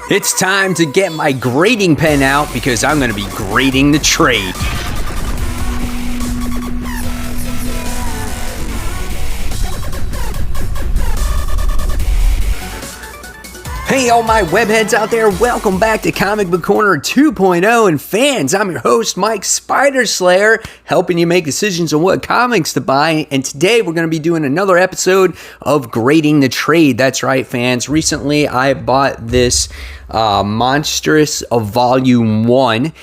It's time to get my grading pen out because I'm going to be grading the trade. Hey, all my webheads out there, welcome back to Comic Book Corner 2.0. And fans, I'm your host, Mike Spider Slayer, helping you make decisions on what comics to buy. And today we're going to be doing another episode of Grading the Trade. That's right, fans. Recently, I bought this Monstress of Volume 1.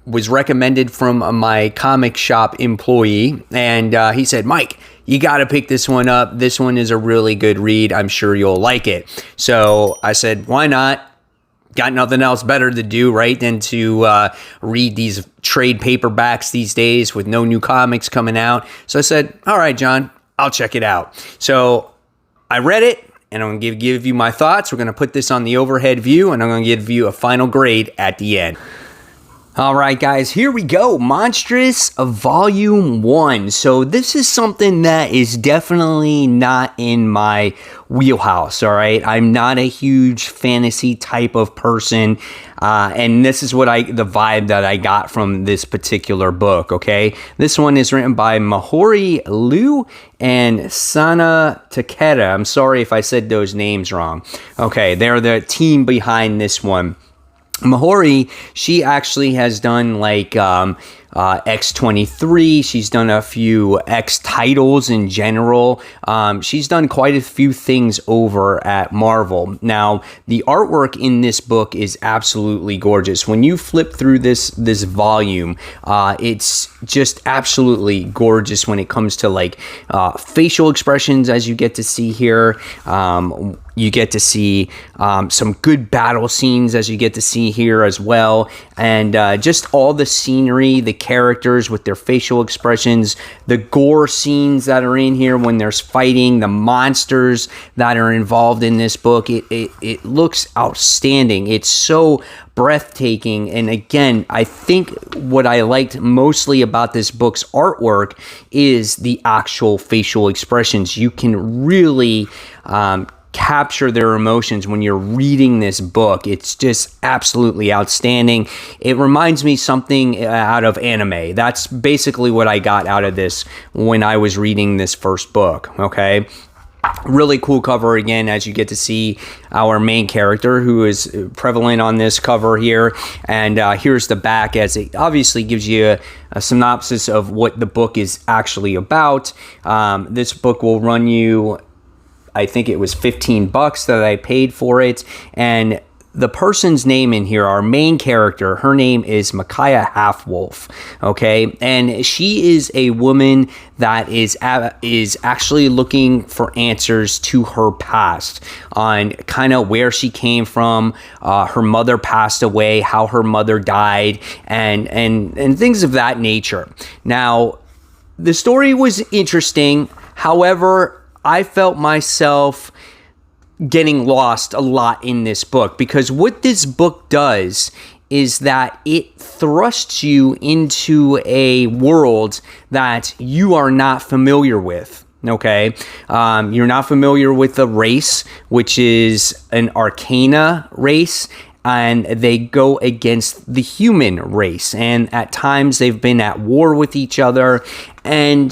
Was recommended from my comic shop employee. And he said, Mike, you got to pick this one up. This one is a really good read. I'm sure you'll like it. So I said, why not? Got nothing else better to do, right, than to read these trade paperbacks these days with no new comics coming out. So I said, all right, John, I'll check it out. So I read it, and I'm going to give you my thoughts. We're going to put this on the overhead view, and I'm going to give you a final grade at the end. All right, guys, here we go. Monstress of Volume 1. So this is something that is definitely not in my wheelhouse, all right? I'm not a huge fantasy type of person, and this is what the vibe that I got from this particular book, okay? This one is written by Mahori Liu and Sana Takeda. I'm sorry if I said those names wrong. Okay, they're the team behind this one. Mahori, she actually has done like X-23. She's done a few X titles in general. She's done quite a few things over at Marvel. Now, the artwork in this book is absolutely gorgeous. When you flip through this volume, it's just absolutely gorgeous when it comes to like facial expressions, as you get to see here. You get to see some good battle scenes, as you get to see here as well. And just all the scenery, the characters with their facial expressions, the gore scenes that are in here when there's fighting, the monsters that are involved in this book. It looks outstanding. It's so breathtaking. And again, I think what I liked mostly about this book's artwork is the actual facial expressions. You can really capture their emotions when you're reading this book. It's just absolutely outstanding. It reminds me something out of anime. That's basically what I got out of this when I was reading this first book, okay? Really cool cover again, as you get to see our main character, who is prevalent on this cover here. And here's the back, as it obviously gives you a synopsis of what the book is actually about. This book will run you, I think it was $15 that I paid for it. And the person's name in here, our main character, her name is Micaiah Halfwolf, okay? And she is a woman that is actually looking for answers to her past, on kind of where she came from. Her mother passed away, how her mother died, and things of that nature. Now, the story was interesting. However, I felt myself getting lost a lot in this book, because what this book does is that it thrusts you into a world that you are not familiar with. Okay, you're not familiar with the race, which is an Arcana race, and they go against the human race, and at times they've been at war with each other. And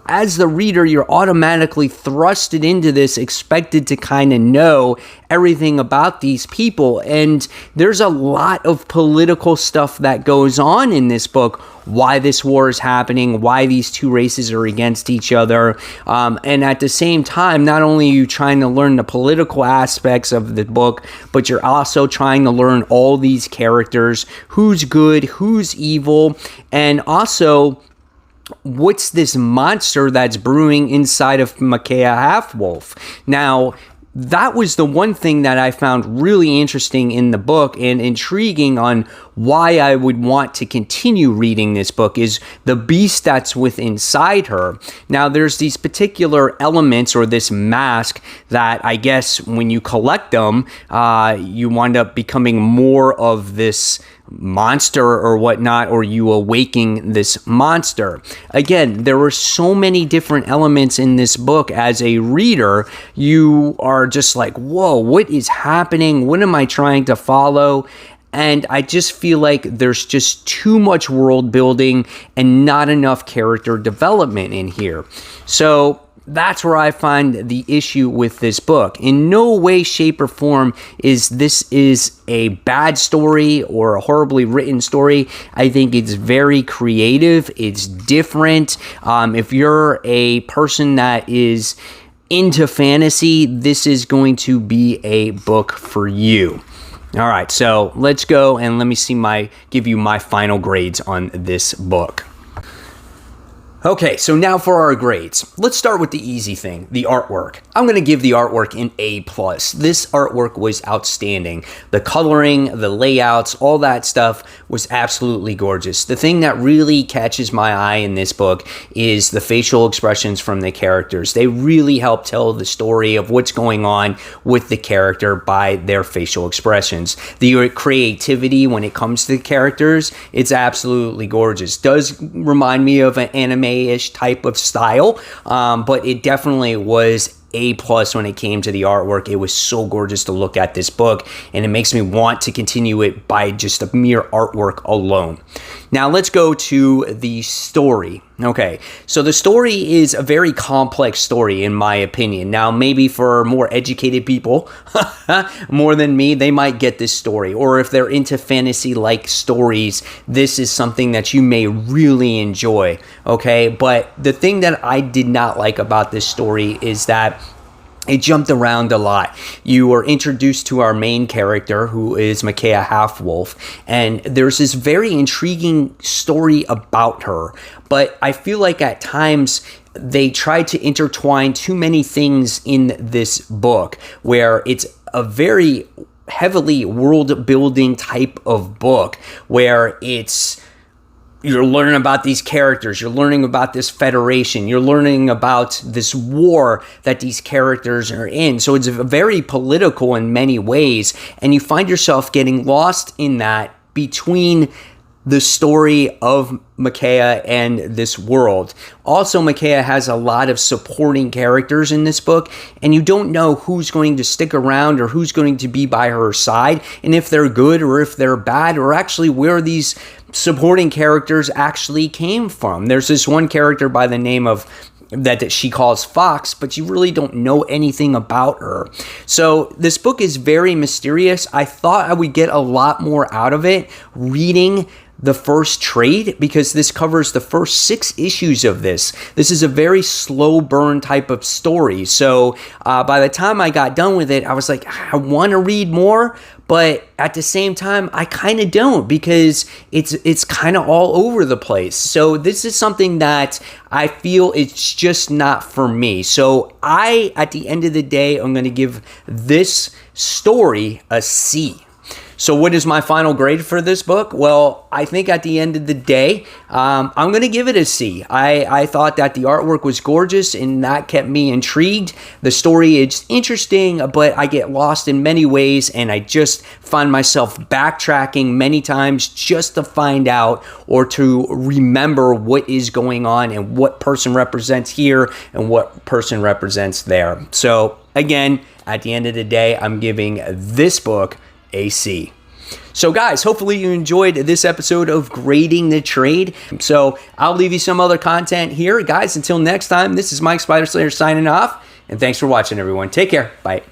as the reader, you're automatically thrusted into this, expected to kind of know everything about these people. And there's a lot of political stuff that goes on in this book, why this war is happening, why these two races are against each other. And at the same time, not only are you trying to learn the political aspects of the book, but you're also trying to learn all these characters, who's good, who's evil, and also what's this monster that's brewing inside of Micaiah Halfwolf. Now, that was the one thing that I found really interesting in the book and intriguing on why I would want to continue reading this book is the beast that's inside her. Now, there's these particular elements or this mask that I guess when you collect them, you wind up becoming more of this monster or whatnot, or you awaking this monster. Again, there were so many different elements in this book. As a reader, you are just like, whoa, what is happening? What am I trying to follow? And I just feel like there's just too much world building and not enough character development in here. So that's where I find the issue with this book. In no way, shape, or form is this a bad story or a horribly written story. I think it's very creative. It's different. If you're a person that is into fantasy, this is going to be a book for you. All right, so let's go and let me give you my final grades on this book. Okay, so now for our grades. Let's start with the easy thing, the artwork. I'm going to give the artwork an A+. This artwork was outstanding. The coloring, the layouts, all that stuff was absolutely gorgeous. The thing that really catches my eye in this book is the facial expressions from the characters. They really help tell the story of what's going on with the character by their facial expressions. The creativity when it comes to the characters, it's absolutely gorgeous. Does remind me of an anime-ish type of style, but it definitely was A+ when it came to the artwork. It was so gorgeous to look at this book, and it makes me want to continue it by just the mere artwork alone. Now let's go to the story. Okay, so the story is a very complex story in my opinion. Now maybe for more educated people, more than me, they might get this story. Or if they're into fantasy-like stories, this is something that you may really enjoy. Okay, but the thing that I did not like about this story is that it jumped around a lot. You were introduced to our main character, who is Micaiah Halfwolf, and there's this very intriguing story about her. But I feel like at times they tried to intertwine too many things in this book, where it's a very heavily world-building type of book, where you're learning about these characters, you're learning about this federation, you're learning about this war that these characters are in. So it's very political in many ways, and you find yourself getting lost in that between the story of Micaiah and this world. Also, Micaiah has a lot of supporting characters in this book, and you don't know who's going to stick around or who's going to be by her side, and if they're good or if they're bad, or actually where these supporting characters actually came from. There's this one character by the name of that she calls Fox, but you really don't know anything about her. So this book is very mysterious. I thought I would get a lot more out of it reading the first trade, because this covers the first 6 issues of this. This is a very slow burn type of story. So by the time I got done with it, I was like, I want to read more, but at the same time, I kind of don't, because it's kind of all over the place. So this is something that I feel it's just not for me. So at the end of the day, I'm going to give this story a C. So what is my final grade for this book? Well, I think at the end of the day, I'm going to give it a C. I thought that the artwork was gorgeous, and that kept me intrigued. The story is interesting, but I get lost in many ways, and I just find myself backtracking many times just to find out or to remember what is going on and what person represents here and what person represents there. So again, at the end of the day, I'm giving this book a C. So guys, hopefully you enjoyed this episode of Grading the Trade. So I'll leave you some other content here. Guys, until next time, this is Mike Spider Slayer signing off, and thanks for watching, everyone. Take care. Bye.